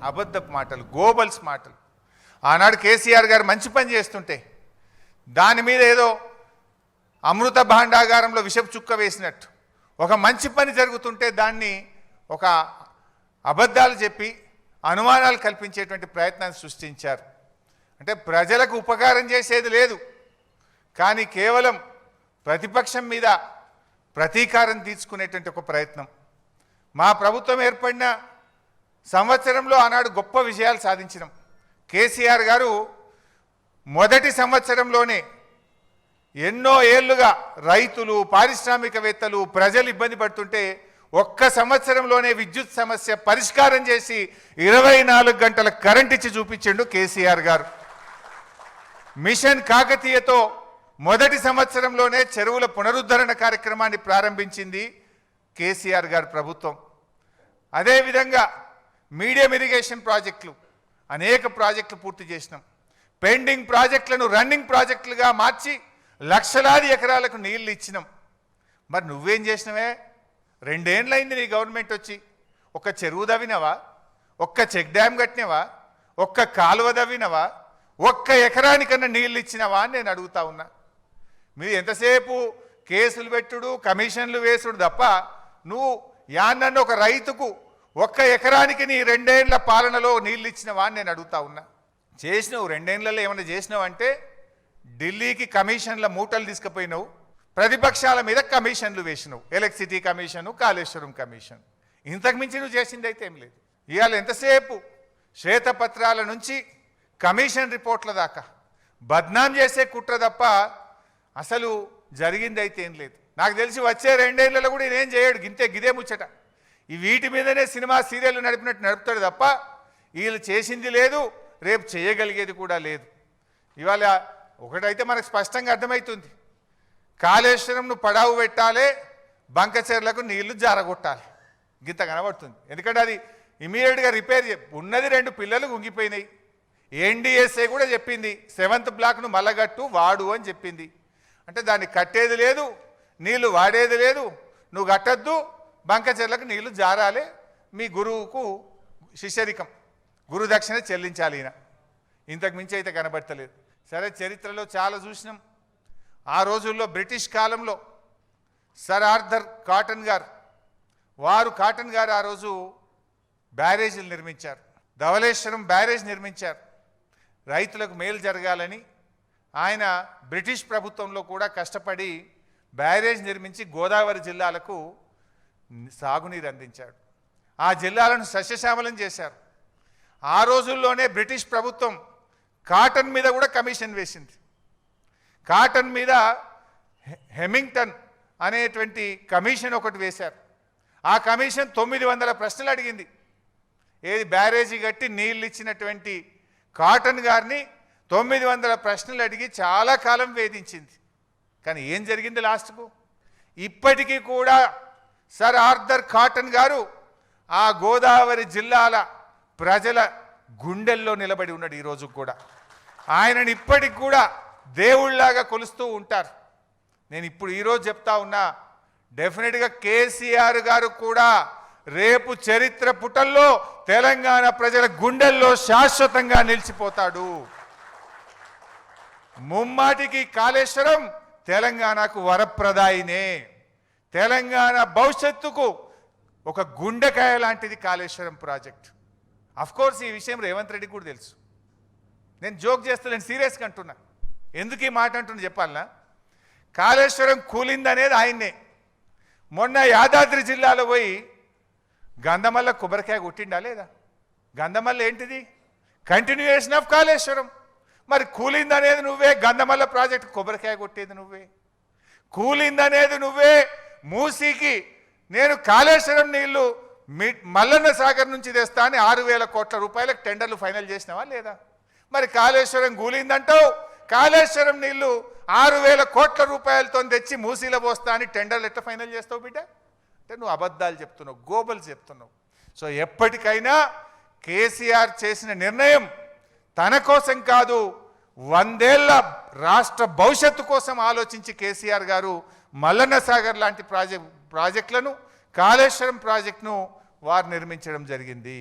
అబద్ధపు మాటలు, గోబల్స్ మాటలు. ఆనాడు కేసీఆర్ గారు మంచి పని చేస్తుంటే దాని మీద ఏదో అమృత భాండాగారంలో విషపు చుక్క వేసినట్టు, ఒక మంచి పని జరుగుతుంటే దాన్ని ఒక అబద్ధాలు చెప్పి అనుమానాలు కల్పించేటువంటి ప్రయత్నాన్ని సృష్టించారు. అంటే ప్రజలకు ఉపకారం చేసేది లేదు, కానీ కేవలం ప్రతిపక్షం మీద ప్రతీకారం తీర్చుకునేటువంటి ఒక ప్రయత్నం. మా ప్రభుత్వం ఏర్పడిన సంవత్సరంలో ఆనాడు గొప్ప విజయాలు సాధించినాం. కేసీఆర్ గారు మొదటి సంవత్సరంలోనే ఎన్నో ఏళ్లుగా రైతులు, పారిశ్రామికవేత్తలు, ప్రజలు ఇబ్బంది పడుతుంటే ఒక్క సంవత్సరంలోనే విద్యుత్ సమస్య పరిష్కారం చేసి 24 గంటల కరెంట్ ఇచ్చి చూపించిండు కేసీఆర్ గారు. మిషన్ కాకతీయతో మొదటి సంవత్సరంలోనే చెరువుల పునరుద్ధరణ కార్యక్రమాన్ని ప్రారంభించింది కేసీఆర్ గారి ప్రభుత్వం. అదేవిధంగా మీడియం ఇరిగేషన్ ప్రాజెక్టులు, అనేక ప్రాజెక్టులు పూర్తి చేసినాం. పెండింగ్ ప్రాజెక్టులను రన్నింగ్ ప్రాజెక్టులుగా మార్చి లక్షలాది ఎకరాలకు నీళ్లు ఇచ్చినాం. మరి నువ్వేం చేసినవే? 2 ఏళ్ళైంది నీ గవర్నమెంట్ వచ్చి. ఒక్క చెరువు దవ్వినవా? ఒక్క చెక్ డ్యామ్ కట్టినవా? ఒక్క కాలువ దవ్వినవా? ఒక్క ఎకరానికన్నా నీళ్ళు ఇచ్చినవా అని నేను అడుగుతా ఉన్నా. మీరు ఎంతసేపు కేసులు పెట్టుడు, కమిషన్లు వేసుడు తప్ప నువ్వు యాన్నన్న ఒక రైతుకు ఒక్క ఎకరానికి నీ 2 ఏళ్ల పాలనలో నీళ్ళు ఇచ్చినవా అని నేను అడుగుతా ఉన్నా. చేసినావు 2 ఏళ్లలో ఏమైనా చేసినావు అంటే ఢిల్లీకి కమిషన్ల మూటలు తీసుకుపోయినావు, ప్రతిపక్షాల మీద కమిషన్లు వేసినావు. Electricity commission, Kaleshwaram commission. ఇంతకు మించి నువ్వు చేసింది అయితే ఏం లేదు. ఇవాళ ఎంతసేపు శ్వేతపత్రాల నుంచి కమిషన్ రిపోర్ట్ల దాకా బద్నాం చేసే కుట్ర తప్ప అసలు జరిగింది అయితే ఏం లేదు. నాకు తెలిసి వచ్చే 2 ఏళ్లలో కూడా నేనేం చేయడు, గిదే ముచ్చట. ఈ వీటి మీదనే సినిమా సీరియల్ నడిపినట్టు నడుపుతాడు తప్ప వీళ్ళు చేసింది లేదు, రేపు చేయగలిగేది కూడా లేదు. ఇవాళ ఒకటైతే మనకు స్పష్టంగా అర్థమవుతుంది, కాళేశ్వరంను పడావు పెట్టాలి, బంకచెర్లకు నీళ్లు జారగొట్టాలి, గింత కనబడుతుంది. ఎందుకంటే అది ఇమీడియట్గా రిపేర్ ఉన్నది. 2 పిల్లలు గుంగిపోయినాయి. ఎన్డీఎస్ఏ కూడా చెప్పింది 7th బ్లాక్ను మల్లగట్టు వాడు అని చెప్పింది. అంటే దాన్ని కట్టేది లేదు, నీళ్లు వాడేది లేదు, నువ్వు కట్టద్దు, బంకచెర్లకు నీళ్లు జారాలి, మీ గురువుకు శిష్యరికం, గురు దక్షిణ చెల్లించాలి. ఇంతకు మించి అయితే కనబడతలేదు. సరే, చరిత్రలో చాలా చూసినాం. ఆ రోజుల్లో బ్రిటిష్ కాలంలో సర్ ఆర్థర్ కాటన్ గారు ఆ రోజు బ్యారేజీలు నిర్మించారు. ధవళేశ్వరం బ్యారేజ్ నిర్మించారు. రైతులకు మేలు జరగాలని ఆయన బ్రిటిష్ ప్రభుత్వంలో కూడా కష్టపడి బ్యారేజ్ నిర్మించి గోదావరి జిల్లాలకు సాగునీరు అందించాడు. ఆ జిల్లాలను సస్యశ్యామలం చేశారు. ఆ రోజుల్లోనే బ్రిటిష్ ప్రభుత్వం కాటన్ మీద కూడా కమిషన్ వేసింది. కాటన్ మీద హెమింగ్టన్ అనేటువంటి కమిషన్ ఒకటి వేశారు. ఆ కమిషన్ 900 ప్రశ్నలు అడిగింది. ఏది బ్యారేజీ కట్టి నీళ్ళు ఇచ్చినటువంటి కాటన్ గారిని 900 ప్రశ్నలు అడిగి చాలా కాలం వేధించింది. కానీ ఏం జరిగింది లాస్ట్కు? ఇప్పటికీ కూడా సర్ ఆర్థర్ కాటన్ గారు ఆ గోదావరి జిల్లాల ప్రజల గుండెల్లో నిలబడి ఉన్నాడు. ఈరోజు కూడా ఆయనని ఇప్పటికి కూడా దేవుళ్లాగా కొలుస్తూ ఉంటారు. నేను ఇప్పుడు ఈరోజు చెప్తా ఉన్నా, డెఫినెట్గా కేసీఆర్ గారు కూడా రేపు చరిత్ర పుటల్లో తెలంగాణ ప్రజల గుండెల్లో శాశ్వతంగా నిలిచిపోతాడు. ముమ్మాటికి కాళేశ్వరం తెలంగాణకు వరప్రదాయినే. తెలంగాణ భవిష్యత్తుకు ఒక గుండెకాయ లాంటిది కాళేశ్వరం ప్రాజెక్ట్. అఫ్కోర్స్ ఈ విషయం రేవంత్ రెడ్డి కూడా తెలుసు. నేను జోక్ చేస్తాను, సీరియస్గా అంటున్నా. ఎందుకు ఈ మాట అంటున్నా చెప్పాలనా? కాళేశ్వరం కూలిందనేది ఆయన్నే. మొన్న యాదాద్రి జిల్లాలో పోయి గంధమల్ల కొబ్బరికాయ కొట్టిండా లేదా? గంధమల్ల ఏంటిది? Continuation of Kaleshwaram. మరి కూలిందనేది నువ్వే, గంధమల్ల ప్రాజెక్ట్ కొబ్బరికాయ కొట్టేది నువ్వే, కూలిందనేది నువ్వే. మూసీకి నేను కాళేశ్వరం నీళ్లు మల్లన్న సాగర్ నుంచి తెస్తా అని 6,000 కోట్ల రూపాయలకు టెండర్లు ఫైనల్ చేసినావా లేదా? మరి కాళేశ్వరం కూలిందంటావు, కాళేశ్వరం నీళ్లు 6,000 కోట్ల రూపాయలతో తెచ్చి మూసీలో పోస్తా అని టెండర్లు ఎట్లా ఫైనల్ చేస్తావు బిడ్డ? అంటే నువ్వు అబద్ధాలు చెప్తున్నావు, గోబల్స్ చెప్తున్నావు. సో ఎప్పటికైనా కేసీఆర్ చేసిన నిర్ణయం తన కోసం కాదు, 100 ఏళ్ల రాష్ట్ర భవిష్యత్తు కోసం ఆలోచించి కేసీఆర్ గారు మల్లన్న సాగర్ లాంటి ప్రాజెక్టులను, కాళేశ్వరం ప్రాజెక్టును వారు నిర్మించడం జరిగింది.